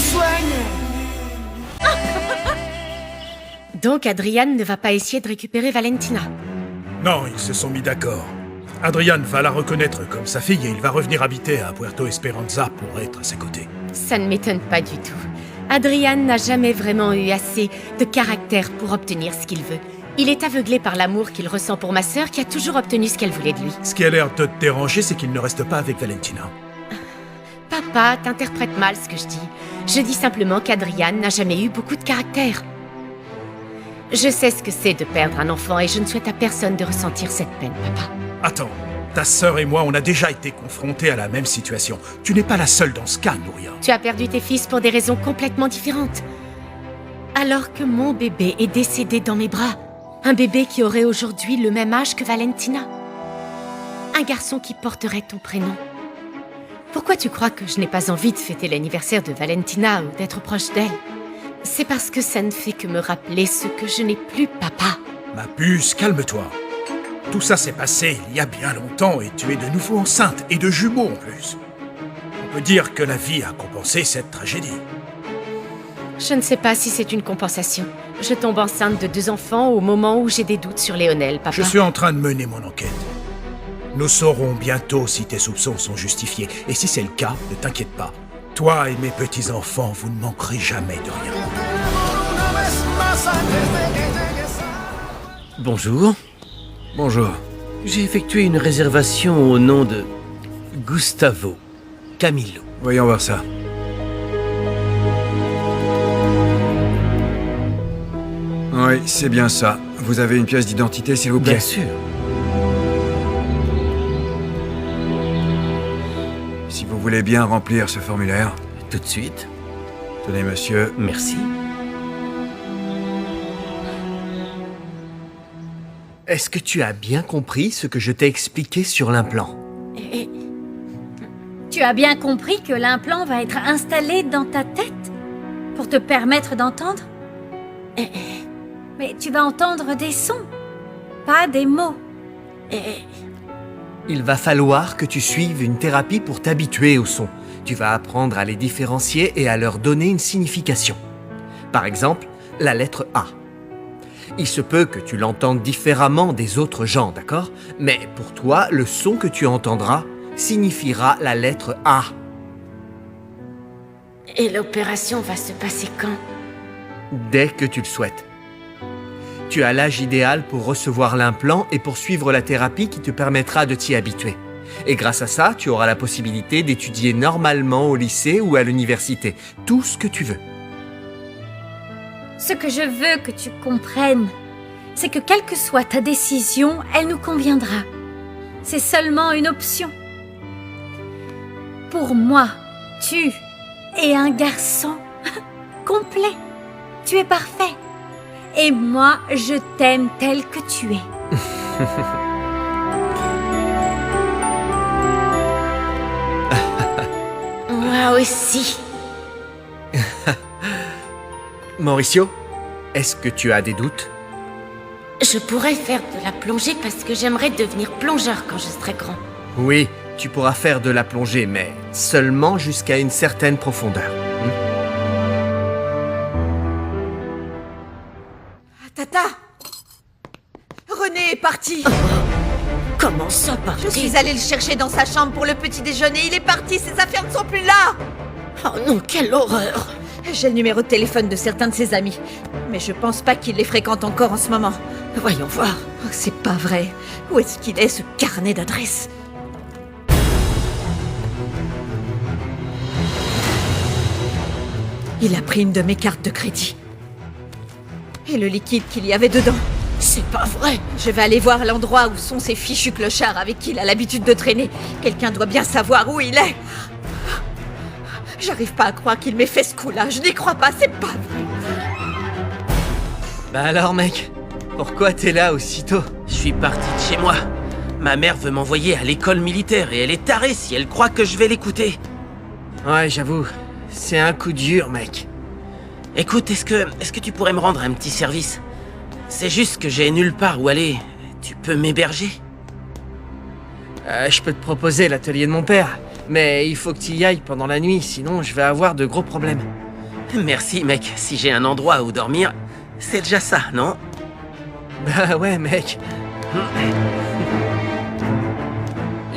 soigne. Donc Adrian ne va pas essayer de récupérer Valentina. Non, ils se sont mis d'accord. Adrian va la reconnaître comme sa fille et il va revenir habiter à Puerto Esperanza pour être à ses côtés. Ça ne m'étonne pas du tout. Adrian n'a jamais vraiment eu assez de caractère pour obtenir ce qu'il veut. Il est aveuglé par l'amour qu'il ressent pour ma sœur qui a toujours obtenu ce qu'elle voulait de lui. Ce qui a l'air de te déranger, c'est qu'il ne reste pas avec Valentina. Papa, t'interprètes mal ce que je dis. Je dis simplement qu'Adrian n'a jamais eu beaucoup de caractère. Je sais ce que c'est de perdre un enfant et je ne souhaite à personne de ressentir cette peine, papa. Attends, ta sœur et moi, on a déjà été confrontés à la même situation. Tu n'es pas la seule dans ce cas, Nouria. Tu as perdu tes fils pour des raisons complètement différentes. Alors que mon bébé est décédé dans mes bras. Un bébé qui aurait aujourd'hui le même âge que Valentina. Un garçon qui porterait ton prénom. Pourquoi tu crois que je n'ai pas envie de fêter l'anniversaire de Valentina ou d'être proche d'elle? C'est parce que ça ne fait que me rappeler ce que je n'ai plus, papa. Ma puce, calme-toi. Tout ça s'est passé il y a bien longtemps et tu es de nouveau enceinte et de jumeaux en plus. On peut dire que la vie a compensé cette tragédie. Je ne sais pas si c'est une compensation. Je tombe enceinte de 2 enfants au moment où j'ai des doutes sur Léonel, papa. Je suis en train de mener mon enquête. Nous saurons bientôt si tes soupçons sont justifiés. Et si c'est le cas, ne t'inquiète pas. Toi et mes petits-enfants, vous ne manquerez jamais de rien. Bonjour. Bonjour. J'ai effectué une réservation au nom de Gustavo Camillo. Voyons voir ça. Oui, c'est bien ça. Vous avez une pièce d'identité, s'il vous plaît? Bien sûr. Si vous voulez bien remplir ce formulaire. Tout de suite. Tenez, monsieur. Merci. Est-ce que tu as bien compris ce que je t'ai expliqué sur l'implant? Tu as bien compris que l'implant va être installé dans ta tête pour te permettre d'entendre? Mais tu vas entendre des sons, pas des mots. Il va falloir que tu suives une thérapie pour t'habituer aux sons. Tu vas apprendre à les différencier et à leur donner une signification. Par exemple, la lettre A. Il se peut que tu l'entendes différemment des autres gens, d'accord? Mais pour toi, le son que tu entendras signifiera la lettre A. Et l'opération va se passer quand? Dès que tu le souhaites. Tu as l'âge idéal pour recevoir l'implant et pour suivre la thérapie qui te permettra de t'y habituer. Et grâce à ça, tu auras la possibilité d'étudier normalement au lycée ou à l'université. Tout ce que tu veux. Ce que je veux que tu comprennes, c'est que quelle que soit ta décision, elle nous conviendra. C'est seulement une option. Pour moi, tu es un garçon complet. Tu es parfait. Et moi, je t'aime tel que tu es. Moi aussi. Mauricio, est-ce que tu as des doutes? Je pourrais faire de la plongée parce que j'aimerais devenir plongeur quand je serai grand. Oui, tu pourras faire de la plongée, mais seulement jusqu'à une certaine profondeur. Tata! René est parti! Comment ça, parti? Je suis allée le chercher dans sa chambre pour le petit déjeuner. Il est parti, ses affaires ne sont plus là! Oh non, quelle horreur! J'ai le numéro de téléphone de certains de ses amis. Mais je pense pas qu'il les fréquente encore en ce moment. Voyons voir. Oh, c'est pas vrai. Où est-ce qu'il est, ce carnet d'adresses? Il a pris une de mes cartes de crédit. Et le liquide qu'il y avait dedans. C'est pas vrai! Je vais aller voir l'endroit où sont ces fichus clochards avec qui il a l'habitude de traîner. Quelqu'un doit bien savoir où il est. J'arrive pas à croire qu'il m'ait fait ce coup-là. Je n'y crois pas, c'est pas vrai. Bah alors, mec, pourquoi t'es là aussitôt? Je suis parti de chez moi. Ma mère veut m'envoyer à l'école militaire et elle est tarée si elle croit que je vais l'écouter. Ouais, j'avoue, c'est un coup dur, mec. Écoute, est-ce que tu pourrais me rendre un petit service? C'est juste que j'ai nulle part où aller. Tu peux m'héberger? Je peux te proposer l'atelier de mon père, mais il faut que tu y ailles pendant la nuit, sinon je vais avoir de gros problèmes. Merci, mec. Si j'ai un endroit où dormir, c'est déjà ça, non? Bah ouais, mec.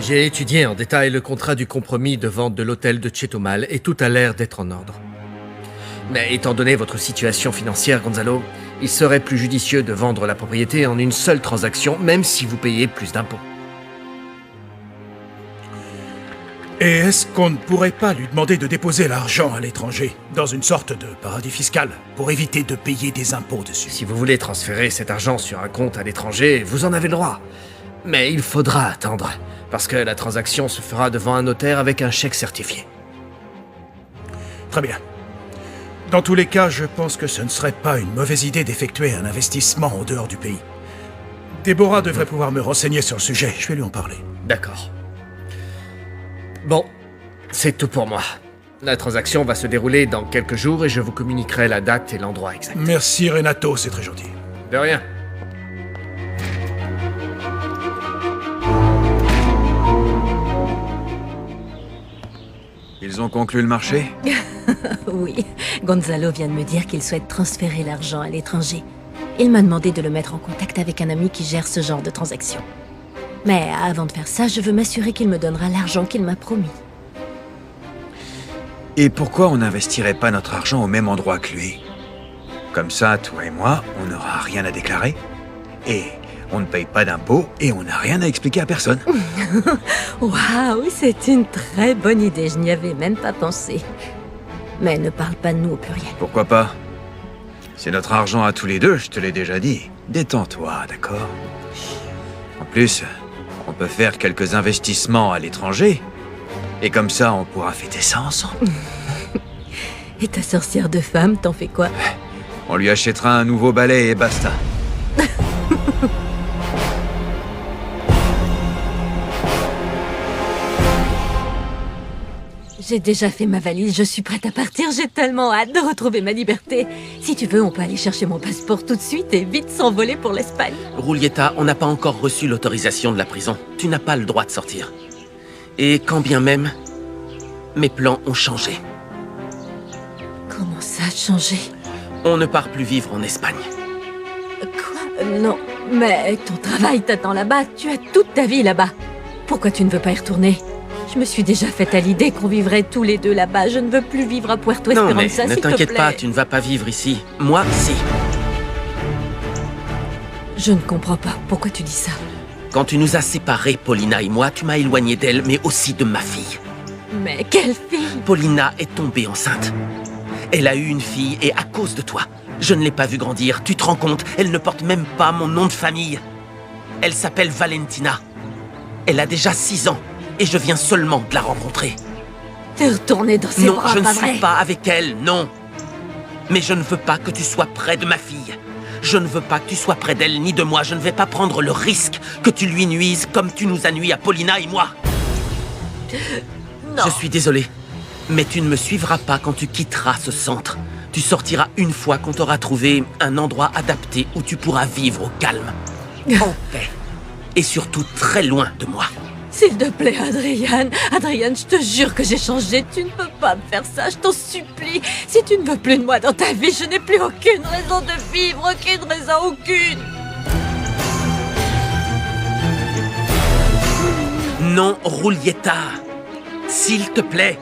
J'ai étudié en détail le contrat du compromis de vente de l'hôtel de Chetumal et tout a l'air d'être en ordre. Mais étant donné votre situation financière, Gonzalo, il serait plus judicieux de vendre la propriété en une seule transaction, même si vous payez plus d'impôts. Et est-ce qu'on ne pourrait pas lui demander de déposer l'argent à l'étranger, dans une sorte de paradis fiscal, pour éviter de payer des impôts dessus? Si vous voulez transférer cet argent sur un compte à l'étranger, vous en avez le droit. Mais il faudra attendre, parce que la transaction se fera devant un notaire avec un chèque certifié. Très bien. Dans tous les cas, je pense que ce ne serait pas une mauvaise idée d'effectuer un investissement en dehors du pays. Déborah devrait pouvoir me renseigner sur le sujet, je vais lui en parler. D'accord. Bon, c'est tout pour moi. La transaction va se dérouler dans quelques jours et je vous communiquerai la date et l'endroit exact. Merci Renato, c'est très gentil. De rien. Ils ont conclu le marché? Oui, Gonzalo vient de me dire qu'il souhaite transférer l'argent à l'étranger. Il m'a demandé de le mettre en contact avec un ami qui gère ce genre de transaction. Mais avant de faire ça, je veux m'assurer qu'il me donnera l'argent qu'il m'a promis. Et pourquoi on n'investirait pas notre argent au même endroit que lui? Comme ça, toi et moi, on n'aura rien à déclarer. Et on ne paye pas d'impôts et on n'a rien à expliquer à personne. Waouh, c'est une très bonne idée, je n'y avais même pas pensé. Mais ne parle pas de nous au pluriel. Pourquoi pas? C'est notre argent à tous les deux, je te l'ai déjà dit. Détends-toi, d'accord? En plus, on peut faire quelques investissements à l'étranger. Et comme ça, on pourra fêter ça ensemble. Et ta sorcière de femme, t'en fais quoi? On lui achètera un nouveau balai et basta. J'ai déjà fait ma valise, je suis prête à partir, j'ai tellement hâte de retrouver ma liberté. Si tu veux, on peut aller chercher mon passeport tout de suite et vite s'envoler pour l'Espagne. Roulietta, on n'a pas encore reçu l'autorisation de la prison. Tu n'as pas le droit de sortir. Et quand bien même, mes plans ont changé. Comment ça a changé? On ne part plus vivre en Espagne. Quoi? Non, mais ton travail t'attend là-bas, tu as toute ta vie là-bas. Pourquoi tu ne veux pas y retourner? Je me suis déjà faite à l'idée qu'on vivrait tous les deux là-bas. Je ne veux plus vivre à Puerto Esperanza, Non, mais s'il ne te t'inquiète plaît. pas, tu ne vas pas vivre ici. Moi, si. Je ne comprends pas. Pourquoi tu dis ça? Quand tu nous as séparés, Paulina et moi, tu m'as éloigné d'elle, mais aussi de ma fille. Mais quelle fille? Paulina est tombée enceinte. Elle a eu une fille et à cause de toi, je ne l'ai pas vue grandir. Tu te rends compte, elle ne porte même pas mon nom de famille. Elle s'appelle Valentina. Elle a déjà 6 ans et je viens seulement de la rencontrer. T'es retourné dans ses Non, bras, je ne pas suis vrai? pas avec elle, non. Mais je ne veux pas que tu sois près de ma fille. Je ne veux pas que tu sois près d'elle ni de moi. Je ne vais pas prendre le risque que tu lui nuises comme tu nous as nui à Paulina et moi. Non. Je suis désolé, mais tu ne me suivras pas quand tu quitteras ce centre. Tu sortiras une fois qu'on t'aura trouvé un endroit adapté où tu pourras vivre au calme, en paix, et surtout très loin de moi. S'il te plaît, Adrian. Adrian, je te jure que j'ai changé. Tu ne peux pas me faire ça, je t'en supplie. Si tu ne veux plus de moi dans ta vie, je n'ai plus aucune raison de vivre. Aucune raison, aucune. Non, Roulietta, s'il te plaît.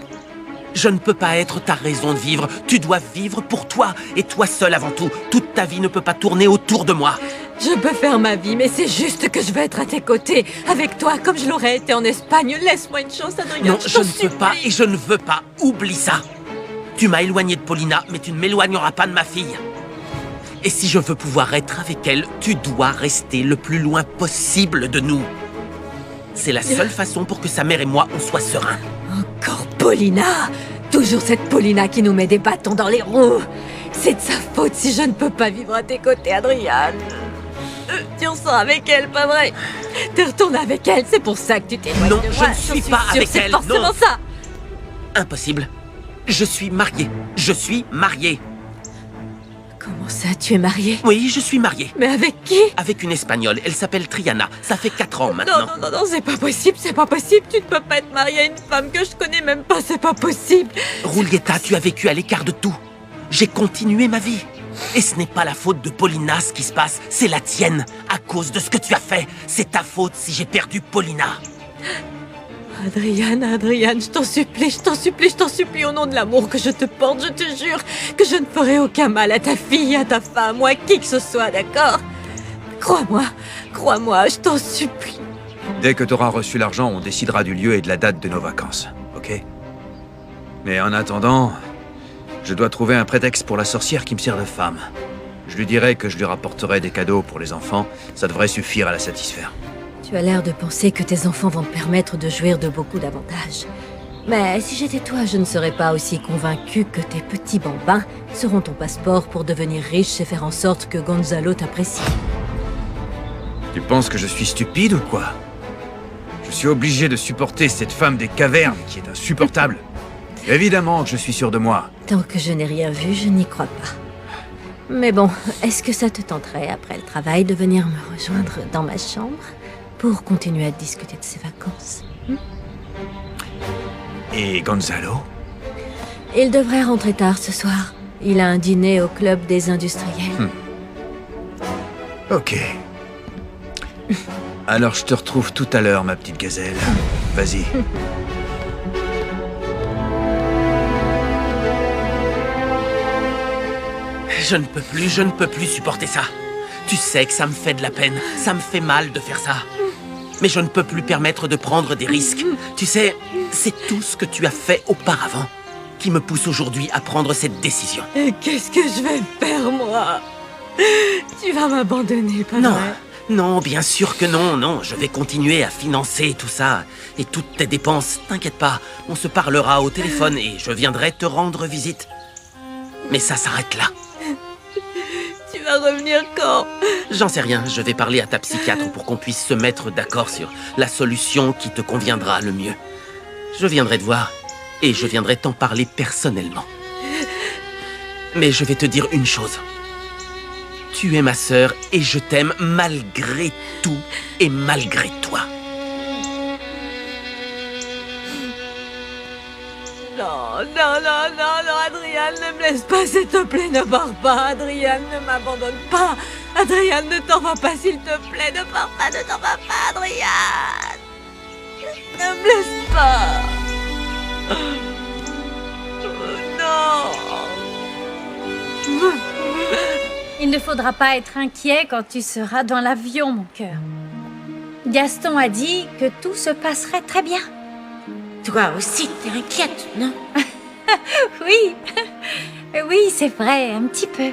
Je ne peux pas être ta raison de vivre. Tu dois vivre pour toi, et toi seul avant tout. Toute ta vie ne peut pas tourner autour de moi. Je peux faire ma vie, mais c'est juste que je veux être à tes côtés, avec toi, comme je l'aurais été en Espagne. Laisse-moi une chance, Adrien. Non, je ne peux pas et je ne veux pas. Oublie ça. Tu m'as éloigné de Paulina, mais tu ne m'éloigneras pas de ma fille. Et si je veux pouvoir être avec elle, tu dois rester le plus loin possible de nous. C'est la seule façon pour que sa mère et moi, on soit sereins. Encore Paulina. Toujours cette Paulina qui nous met des bâtons dans les roues. C'est de sa faute si je ne peux pas vivre à tes côtés, Adrian. Tu ressens avec elle, pas vrai? T'es retourné avec elle, c'est pour ça que tu t'éloignes Non, de je moi. ne suis J'en pas sûre, avec c'est elle, forcément non. ça. Impossible. Je suis marié. Je suis marié. Comment ça, tu es marié? Oui, je suis marié. Mais avec qui? Avec une Espagnole. Elle s'appelle Triana. Ça fait 4 ans maintenant. Non, c'est pas possible, c'est pas possible. Tu ne peux pas être marié à une femme que je connais même pas, c'est pas possible. Roulietta, tu as vécu à l'écart de tout. J'ai continué ma vie. Et ce n'est pas la faute de Paulina ce qui se passe, c'est la tienne. À cause de ce que tu as fait, c'est ta faute si j'ai perdu Paulina. Adrian, je t'en supplie, au nom de l'amour que je te porte, je te jure que je ne ferai aucun mal à ta fille, à ta femme ou à qui que ce soit, d'accord? Crois-moi, je t'en supplie. Dès que t'auras reçu l'argent, on décidera du lieu et de la date de nos vacances, ok? Mais en attendant, je dois trouver un prétexte pour la sorcière qui me sert de femme. Je lui dirai que je lui rapporterai des cadeaux pour les enfants, ça devrait suffire à la satisfaire. Tu as l'air de penser que tes enfants vont te permettre de jouir de beaucoup d'avantages. Mais si j'étais toi, je ne serais pas aussi convaincue que tes petits bambins seront ton passeport pour devenir riche et faire en sorte que Gonzalo t'apprécie. Tu penses que je suis stupide ou quoi? Je suis obligé de supporter cette femme des cavernes qui est insupportable. Évidemment que je suis sûr de moi. Tant que je n'ai rien vu, je n'y crois pas. Mais bon, est-ce que ça te tenterait, après le travail, de venir me rejoindre dans ma chambre pour continuer à discuter de ses vacances? Et Gonzalo? Il devrait rentrer tard ce soir. Il a un dîner au club des industriels. Ok. Alors je te retrouve tout à l'heure, ma petite gazelle. Vas-y. Je ne peux plus supporter ça. Tu sais que ça me fait de la peine, ça me fait mal de faire ça. Mais je ne peux plus permettre de prendre des risques. Tu sais, c'est tout ce que tu as fait auparavant qui me pousse aujourd'hui à prendre cette décision. Et qu'est-ce que je vais faire, moi? Tu vas m'abandonner, pas Non, vrai? non, bien sûr que non, non. Je vais continuer à financer tout ça et toutes tes dépenses. T'inquiète pas, on se parlera au téléphone et je viendrai te rendre visite. Mais ça s'arrête là. Tu vas revenir quand? J'en sais rien, je vais parler à ta psychiatre pour qu'on puisse se mettre d'accord sur la solution qui te conviendra le mieux. Je viendrai te voir et je viendrai t'en parler personnellement. Mais je vais te dire une chose. Tu es ma sœur et je t'aime malgré tout et malgré toi. Non, Adrian, ne me laisse pas, s'il te plaît, ne pars pas, Adrian, ne m'abandonne pas. Adrian, ne t'en va pas, s'il te plaît, ne pars pas, ne t'en va pas, Adrian. Ne me laisse pas. Non. Il ne faudra pas être inquiet quand tu seras dans l'avion, mon cœur. Gaston a dit que tout se passerait très bien. Toi aussi, t'es inquiète, non? Oui, oui, c'est vrai, un petit peu.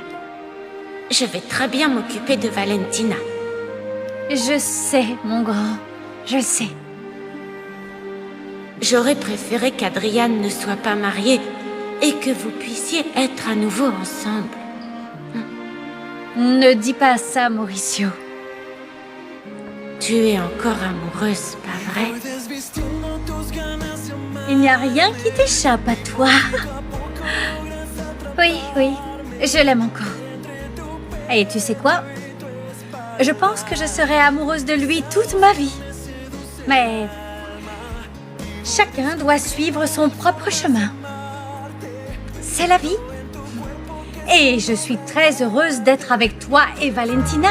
Je vais très bien m'occuper de Valentina. Je sais, mon grand, je sais. J'aurais préféré qu'Adrian ne soit pas marié et que vous puissiez être à nouveau ensemble. Ne dis pas ça, Mauricio. Tu es encore amoureuse, pas vrai? Il n'y a rien qui t'échappe à toi. Oui, je l'aime encore. Et tu sais quoi? Je pense que je serai amoureuse de lui toute ma vie. Mais chacun doit suivre son propre chemin. C'est la vie. Et je suis très heureuse d'être avec toi et Valentina.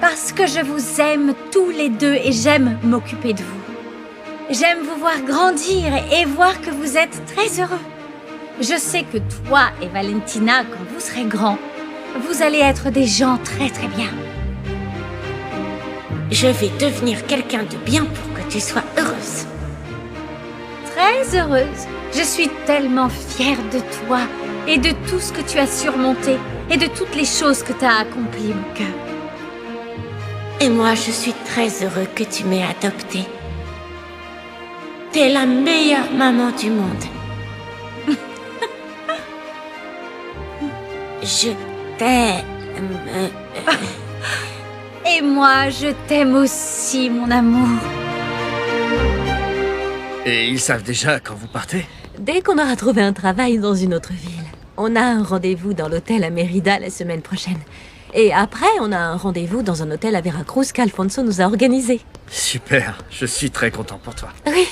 Parce que je vous aime tous les deux et j'aime m'occuper de vous. J'aime vous voir grandir et voir que vous êtes très heureux. Je sais que toi et Valentina, quand vous serez grands, vous allez être des gens très très bien. Je vais devenir quelqu'un de bien pour que tu sois heureuse. Très heureuse. Je suis tellement fière de toi et de tout ce que tu as surmonté et de toutes les choses que tu as accomplies, mon cœur. Et moi, je suis très heureux que tu m'aies adoptée. T'es la meilleure maman du monde. Je t'aime. Et moi, je t'aime aussi, mon amour. Et ils savent déjà quand vous partez? Dès qu'on aura trouvé un travail dans une autre ville. On a un rendez-vous dans l'hôtel à Mérida la semaine prochaine. Et après, on a un rendez-vous dans un hôtel à Veracruz qu'Alfonso nous a organisé. Super, je suis très content pour toi. Oui.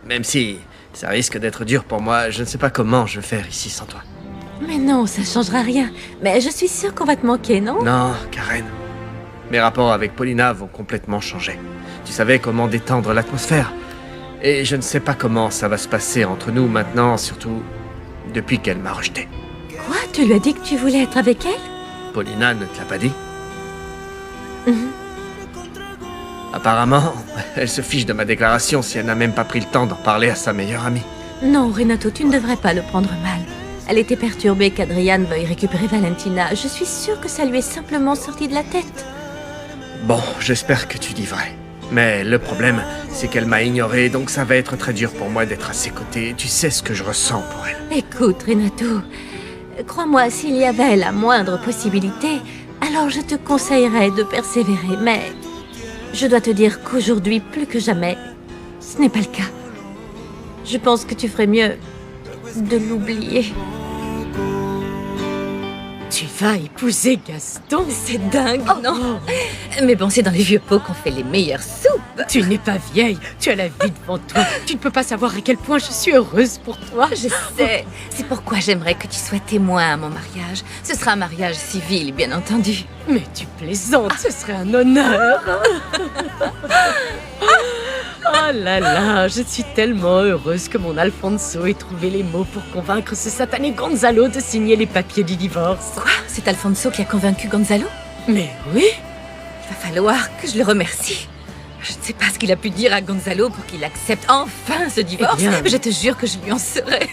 Même si ça risque d'être dur pour moi, je ne sais pas comment je vais faire ici sans toi. Mais non, ça changera rien. Mais je suis sûre qu'on va te manquer, non? Non, Karen. Mes rapports avec Paulina vont complètement changer. Tu savais comment détendre l'atmosphère. Et je ne sais pas comment ça va se passer entre nous maintenant, surtout depuis qu'elle m'a rejeté. Quoi? Tu lui as dit que tu voulais être avec elle? Paulina ne te l'a pas dit? Mhm. Apparemment, elle se fiche de ma déclaration si elle n'a même pas pris le temps d'en parler à sa meilleure amie. Non, Renato, tu ne devrais pas le prendre mal. Elle était perturbée qu'Adrian veuille récupérer Valentina. Je suis sûre que ça lui est simplement sorti de la tête. Bon, j'espère que tu dis vrai. Mais le problème, c'est qu'elle m'a ignoré, donc ça va être très dur pour moi d'être à ses côtés. Tu sais ce que je ressens pour elle. Écoute, Renato, crois-moi, s'il y avait la moindre possibilité, alors je te conseillerais de persévérer. Mais je dois te dire qu'aujourd'hui, plus que jamais, ce n'est pas le cas. Je pense que tu ferais mieux de l'oublier. Tu vas épouser Gaston? C'est dingue, non? Mais bon, c'est dans les vieux pots qu'on fait les meilleures soupes. Tu n'es pas vieille, tu as la vie devant toi. Tu ne peux pas savoir à quel point je suis heureuse pour toi. Je sais. C'est pourquoi j'aimerais que tu sois témoin à mon mariage. Ce sera un mariage civil, bien entendu. Mais tu plaisantes, ce serait un honneur. Oh là là, je suis tellement heureuse que mon Alfonso ait trouvé les mots pour convaincre ce satané Gonzalo de signer les papiers du divorce. Quoi? C'est Alfonso qui a convaincu Gonzalo? Mais oui, Il va falloir que je le remercie. Je ne sais pas ce qu'il a pu dire à Gonzalo pour qu'il accepte enfin ce divorce. Eh bien, mais je te jure que je lui en serai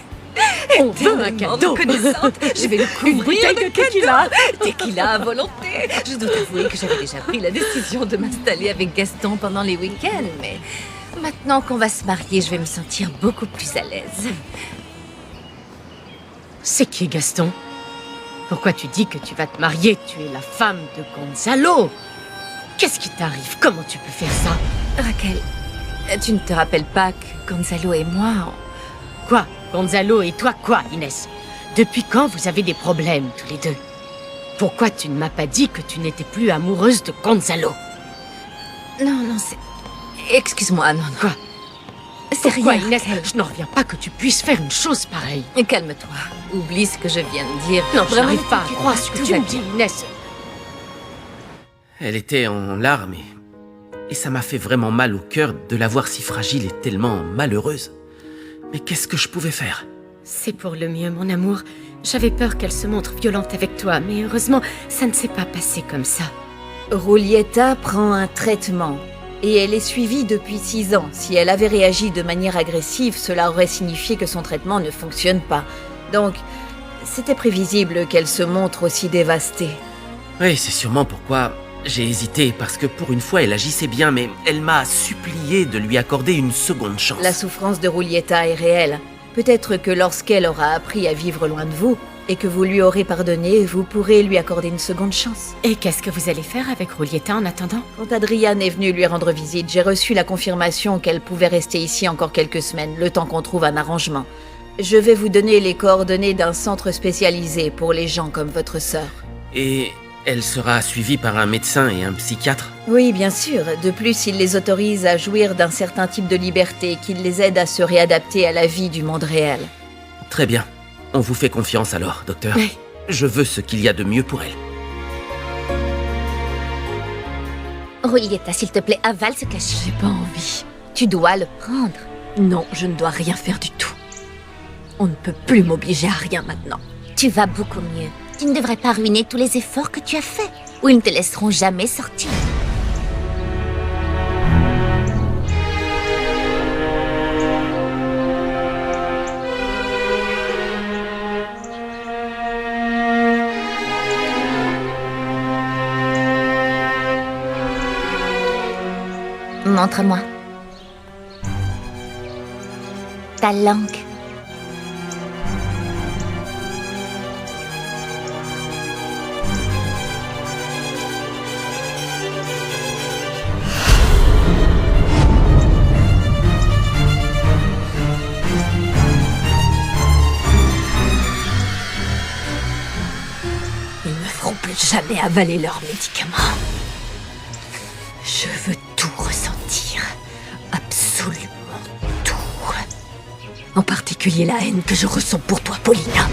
on veut un tellement cadeau. reconnaissante. Je vais le couvrir Une bouteille de cadeaux. tequila. Tequila à volonté. Je dois avouer que j'avais déjà pris la décision de m'installer avec Gaston pendant les week-ends, mais maintenant qu'on va se marier, je vais me sentir beaucoup plus à l'aise. C'est qui Gaston? Pourquoi tu dis que tu vas te marier? Tu es la femme de Gonzalo. Qu'est-ce qui t'arrive? Comment tu peux faire ça? Raquel, tu ne te rappelles pas que Gonzalo et moi... Quoi? Gonzalo et toi quoi, Inès? Depuis quand vous avez des problèmes, tous les deux? Pourquoi tu ne m'as pas dit que tu n'étais plus amoureuse de Gonzalo? Non, c'est... Excuse-moi, non. Quoi? C'est Pourquoi, rien, Inès? Raquel. Je n'en reviens pas que tu puisses faire une chose pareille. Calme-toi. Oublie ce que je viens de dire. Non, je Vraiment, n'arrive pas à t'inquiète croire ce que tout tu va me bien. dis, Inès. Elle était en larmes et ça m'a fait vraiment mal au cœur de la voir si fragile et tellement malheureuse. Mais qu'est-ce que je pouvais faire? C'est pour le mieux, mon amour. J'avais peur qu'elle se montre violente avec toi, mais heureusement, ça ne s'est pas passé comme ça. Rolietta prend un traitement et elle est suivie depuis 6 ans. Si elle avait réagi de manière agressive, cela aurait signifié que son traitement ne fonctionne pas. Donc, c'était prévisible qu'elle se montre aussi dévastée. Oui, c'est sûrement pourquoi j'ai hésité, parce que pour une fois elle agissait bien, mais elle m'a supplié de lui accorder une seconde chance. La souffrance de Rolietta est réelle. Peut-être que lorsqu'elle aura appris à vivre loin de vous et que vous lui aurez pardonné, vous pourrez lui accorder une seconde chance. Et qu'est-ce que vous allez faire avec Rolietta en attendant? Quand Adrian est venu lui rendre visite, j'ai reçu la confirmation qu'elle pouvait rester ici encore quelques semaines, le temps qu'on trouve un arrangement. Je vais vous donner les coordonnées d'un centre spécialisé pour les gens comme votre sœur. Et elle sera suivie par un médecin et un psychiatre? Oui, bien sûr. De plus, il les autorise à jouir d'un certain type de liberté qui les aide à se réadapter à la vie du monde réel. Très bien. On vous fait confiance alors, docteur. Oui. Je veux ce qu'il y a de mieux pour elle. Rolietta, s'il te plaît, avale ce cachet. J'ai pas envie. Tu dois le prendre. Non, je ne dois rien faire du tout. On ne peut plus m'obliger à rien maintenant. Tu vas beaucoup mieux. Tu ne devrais pas ruiner tous les efforts que tu as faits, ou ils ne te laisseront jamais sortir. Montre-moi. Ta langue. Ils ne feront plus jamais avaler leurs médicaments. Je veux tout ressentir. Absolument tout. En particulier la haine que je ressens pour toi, Paulina.